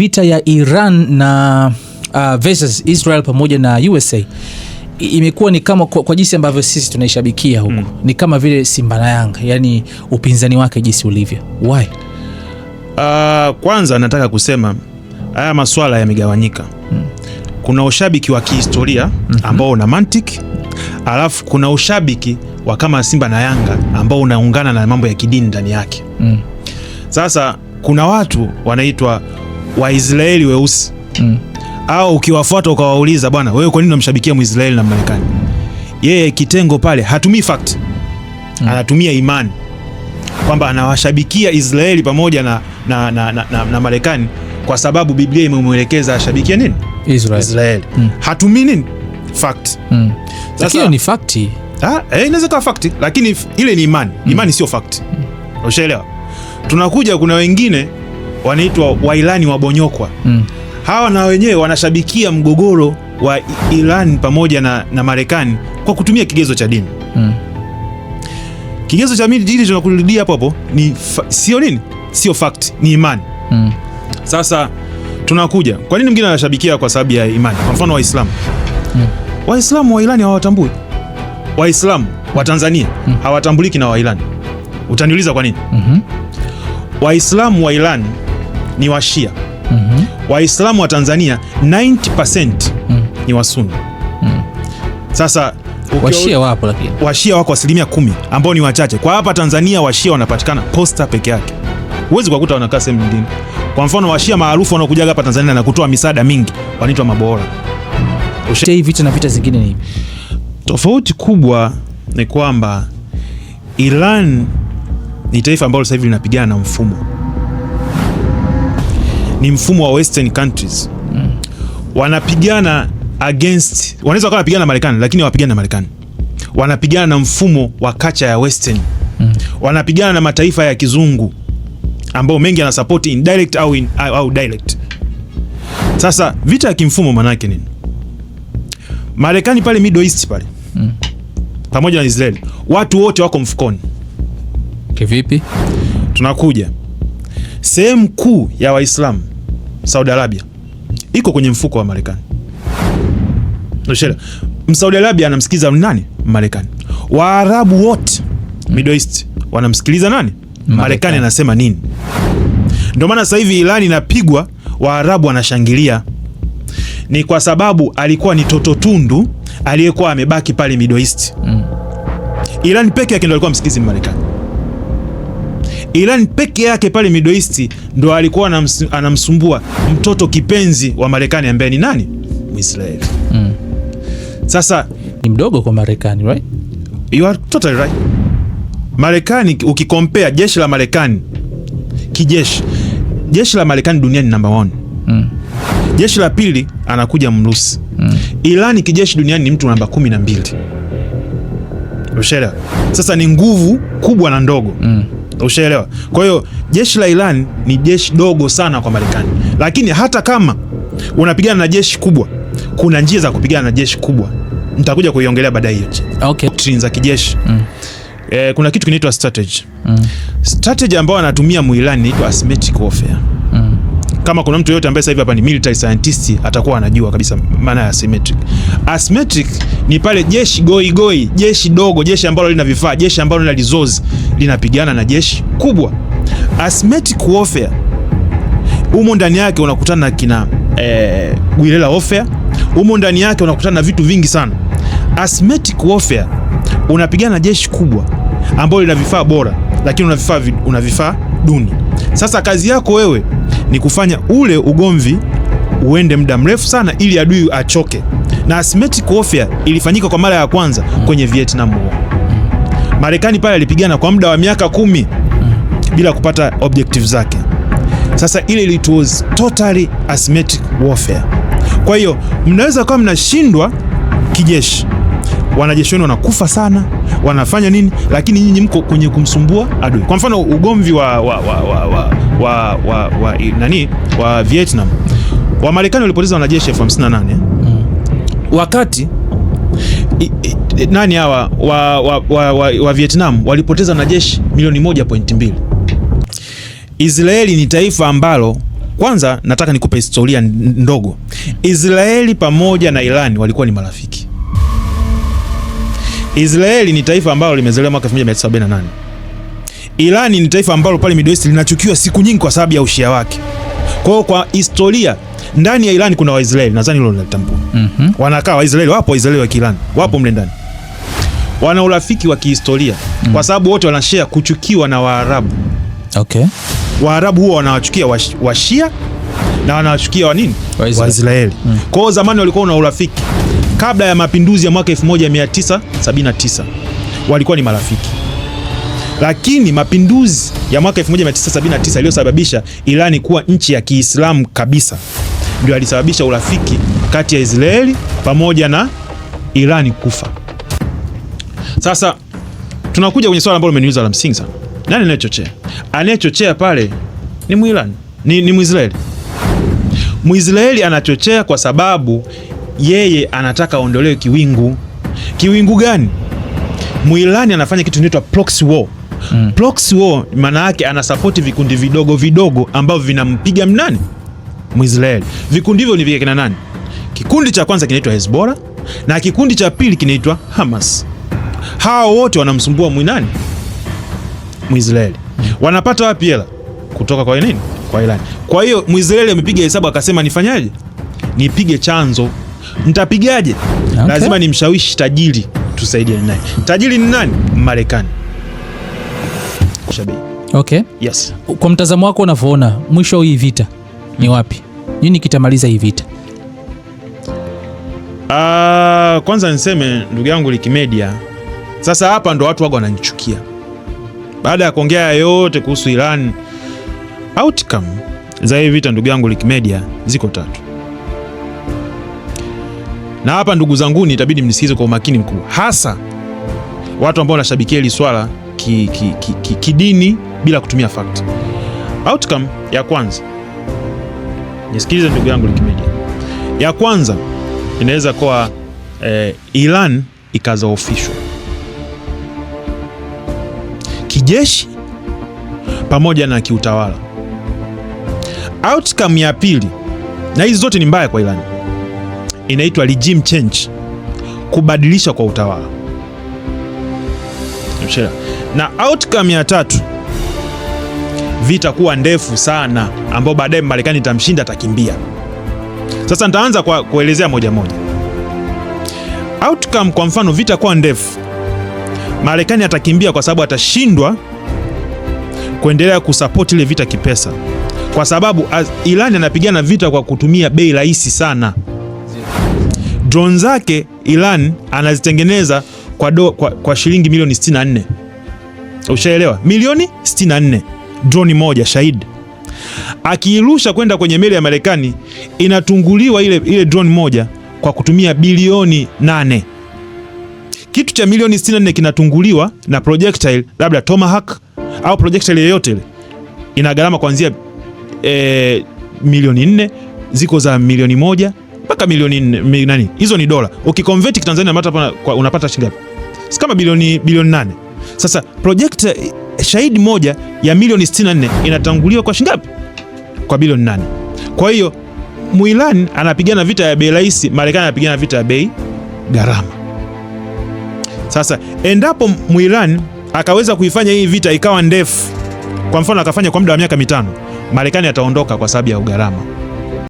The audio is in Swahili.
vita ya Iran na versus Israel pamoja na USA imekuwa ni kama kwa jinsi ambavyo sisi tunaishabikia huko ni kama vile Simba na Yanga, yani upinzani wake jinsi ulivyo. Why? Kwanza nataka kusema haya masuala yamegawanyika. Kuna ushabiki wa kihistoria ambao una mantiki, alafu kuna ushabiki wa kama Simba na Yanga ambao unaungana na mambo ya kidini ndani yake. Sasa kuna watu wanaitwa Waisraeli weusi. Au ukiwafuata ukawauliza, bwana wewe kwa nini unamshabikia Muisraeli na Marekani? Yeye kitengo pale hatumii fact. Anatumia imani. Kwamba anawashabikia Israeli pamoja na Marekani kwa sababu Biblia imemwelekeza ashabikia nini? Israeli. Hatumii nini? Fact. Sasa ni fact. Inaweza kuwa fact, lakini ile ni imani. Imani sio fact. Ushaelewa? Tunakuja kuna wengine wanaitwa Wailani wabonyokwa. Hawa na wenyewe wanashabikia mgogoro wa Iran pamoja na Marekani kwa kutumia kigezo cha dini. Kigezo cha dini tunakurudia hapo ni sio nini? Sio fact, ni imani. Sasa tunakuja, kwa nini mwingine anashabikia kwa sababu ya imani? Kwa mfano Waislamu. Waislamu wa Iran hawatambui. Waislamu wa Tanzania hawatambuliki na Wairani. Utaniuliza kwa nini? Waislamu wa Iran ni Washia. Waislamu wa Tanzania 90% ni Wasuni. Sasa Washia wapo, lakini Washia wako 10% ambao ni wachache. Kwa hapa Tanzania Washia wanapatikana Posta peke yake. Huwezi kukuta wanakaa sehemu nyingine. Kwa mfano Washia maarufu wanaokuja hapa Tanzania na kutoa misaada mingi wanaitwa Mabora. Hii vita na vita zingine ni tofauti kubwa ni kwamba Iran ni taifa ambalo sasa hivi linapigana na mfumo. Ni mfumo wa Western countries. Wanapigana against, wanaweza wakawa wanapigana na Marekani lakini hawapigani na Marekani. Wanapigana na mfumo wa culture ya Western. Wanapigana na mataifa ya kizungu ambao mengi yana support indirect au direct. Sasa vita ya kimfumo maana yake nini? Marekani pale Middle East pale pamoja na Israeli, watu wote wako mfukoni. Kivipi? Tunakuja sehemu kuu ya Waislamu, Saudi Arabia, iko kwenye mfuko wa Marekani. Saudi Arabia anamsikiliza nani? Marekani. Waarabu wote Middle East wanamsikiliza nani? Marekani anasema nini? Ndio maana sasa hivi Iran inapigwa, Waarabu wanashangilia. Ni kwa sababu alikuwa ni toto tundu aliyekuwa amebaki pale Middle East. Iran peke yake ndio alikuwa msikilizi Marekani. Iran peke yake pale Middle East ndio alikuwa anamsumbua mtoto kipenzi wa Marekani ambaye ni nani? Muisraeli. Sasa ni mdogo kwa Marekani, right? You are totally right. Marekani ukikompare jeshi la Marekani kijeshi, jeshi la Marekani duniani number 1. Jeshi la pili anakuja Mrusi. Iran kijeshi duniani ni mtu namba 12. Ushaelewa? Sasa ni nguvu kubwa na ndogo. Ushaelewa? Kwa hiyo jeshi la Iran ni jeshi dogo sana kwa Marekani. Lakini hata kama unapigana na jeshi kubwa, kuna njia za kupigana na jeshi kubwa. Nitakuja kuiongelea baadaye hiyo. Okay. Doctrine za kijeshi. Kuna kitu kinaitwa strategy. Strategy ambayo anatumia Muirani inaitwa asymmetric warfare. Kama kuna mtu yote ambaye sasa hivi hapa ni military scientist atakuwa anajua kabisa maana ya asymmetric. Asymmetric ni pale jeshi goi, jeshi dogo, jeshi ambalo lina vifaa, jeshi ambalo lina resources linapigana na jeshi kubwa. Asymmetric warfare humo ndani yake unakutana na kina guerrilla warfare, humo ndani yake unakutana na vitu vingi sana. Asymmetric warfare unapigana na jeshi kubwa ambalo lina vifaa bora lakini una vifaa duni. Sasa kazi yako wewe ni kufanya ule ugomvi uende muda mrefu sana ili adui achoke. Na asymmetric warfare ilifanyika kwa mara ya kwanza kwenye Vietnam War. Marekani pale alipigana kwa muda wa miaka 10 bila kupata objective zake. Sasa ile it was totally asymmetric warfare. Kwa hiyo mnaweza kuwa mnashindwa kijeshi, wanajeshi wenu wanakufa sana, wanafanya nini, lakini nyinyi mko kwenye kumsumbua adui. Kwa mfano ugomvi wa Vietnam, wa Marekani walipoteza wanajeshi 58,000 wakati nani hawa wa Vietnam walipoteza wanajeshi 1.2 milioni. Israeli ni taifa ambalo Kwanza nataka nikupe historia ndogo. Israeli pamoja na Iran walikuwa ni marafiki. Israeli ni taifa ambalo limezaliwa mwaka 1978. Iran ni taifa ambalo pale Middle East linachukiwa siku nyingi kwa sababu ya ushia wake. Kwa hiyo kwa historia ndani ya Iran kuna Waisraeli, nadhani hilo unalitambua. Wanakaa Waisraeli, wapo Waisraeli wa Kiiran, wapo mle ndani. Wana urafiki wa kihistoria kwa sababu wote wanashare kuchukiwa na Waarabu. Okay. Waarabu huwa wanawachukia Washia na wanawachukia wa nini? Waisraeli. Kwa hiyo zamani walikuwa na urafiki. Kabla ya mapinduzi ya mwaka 1979 walikuwa ni marafiki. Lakini mapinduzi ya mwaka 1979 iliyosababisha Irani kuwa nchi ya Kiislamu kabisa ndio alisababisha urafiki kati ya Israeli pamoja na Irani kufa. Sasa tunakuja kwenye swala ambalo umeniuliza la msingi sana. Nani anayechochea? Anayechochea pale ni Muirani, ni Muisraeli. Muisraeli anachochea kwa sababu yeye anataka aondolewe kiwingu. Kiwingu gani? Muirani anafanya kitu kinaitwa proxy war. Proxy war maana yake anasapoti vikundi vidogo vidogo ambavyo vinampiga mnani? Muisraeli. Vikundi hivyo ni vya kina nani? Kikundi cha kwanza kinaitwa Hezbollah na kikundi cha pili kinaitwa Hamas. Hao wote wanamsumbua Muirani? Muisraeli. Wanapata wapi hela? Kutoka kwa nini? Kwa Iran. Kwa hiyo Muisraeli amepiga hesabu akasema nifanyaje? Nipige chanzo. Nitapigaje? Okay. Lazima nimshawishi tajiri tusaidie naye. Tajiri ni nani? Marekani. Okay. Yes. Kwa mtazamo wako unavyoona mwisho hii vita ni wapi? Nini kitamaliza hii vita? Kwanza niseme ndugu yangu Likimedia, sasa hapa ndo watu wago wananichukia. Baada ya kuongea yote kuhusu Iran, outcome za hii vita ndugu yangu Likimedia ziko 3. Na hapa ndugu zanguni itabidi mnisikize kwa umakini mkubwa. Hasa watu ambao wanashabikia hili swala kidini bila kutumia fact. Outcome ya kwanza, nisikilize ndugu yangu Likimedia. Ya kwanza inaweza kuwa Iran ikazoofishwa kijeshi pamoja na kiutawala. Outcome ya pili, na hizi zote ni mbaya kwa Iran, inaitwa regime change, kubadilisha kwa utawala. Na outcome ya tatu, vita kuwa ndefu sana ambao baadaye Marekani itamshinda, atakimbia. Sasa nitaanza kwa kuelezea moja moja. Outcome, kwa mfano vita kuwa ndefu, Marekani atakimbia kwa sababu atashindwa kuendelea kusupport ile vita kipesa, kwa sababu Iran anapigana vita kwa kutumia bei rahisi sana. Drone zake Iran anazitengeneza kwa shilingi milioni 64. Ushaelewa? Milioni 64 drone moja Shahid. Akiirusha kwenda kwenye meli ya Marekani inatunguliwa ile drone moja kwa kutumia bilioni 8. Kitu cha milioni 64 kinatunguliwa na projectile labda Tomahawk au projectile yoyote ile, ina gharama kuanzia milioni 4, ziko za milioni 1 mpaka milioni 4 nani. Hizo ni dola. Ukiconvert Tanzania unapata shilingi ngapi? Si kama bilioni 8. Sasa projectile Shahid moja ya milioni 64 inatanguliwa kwa shilingi ngapi? Kwa bilioni 8. Kwa hiyo Muirani anapigana vita ya bei rahisi, Marekani anapigana vita ya bei gharama. Sasa endapo Muirani akaweza kuifanya hii vita ikawa ndefu, kwa mfano akafanya kwa muda wa miaka 5, Marekani ataondoka kwa sababu ya gharama.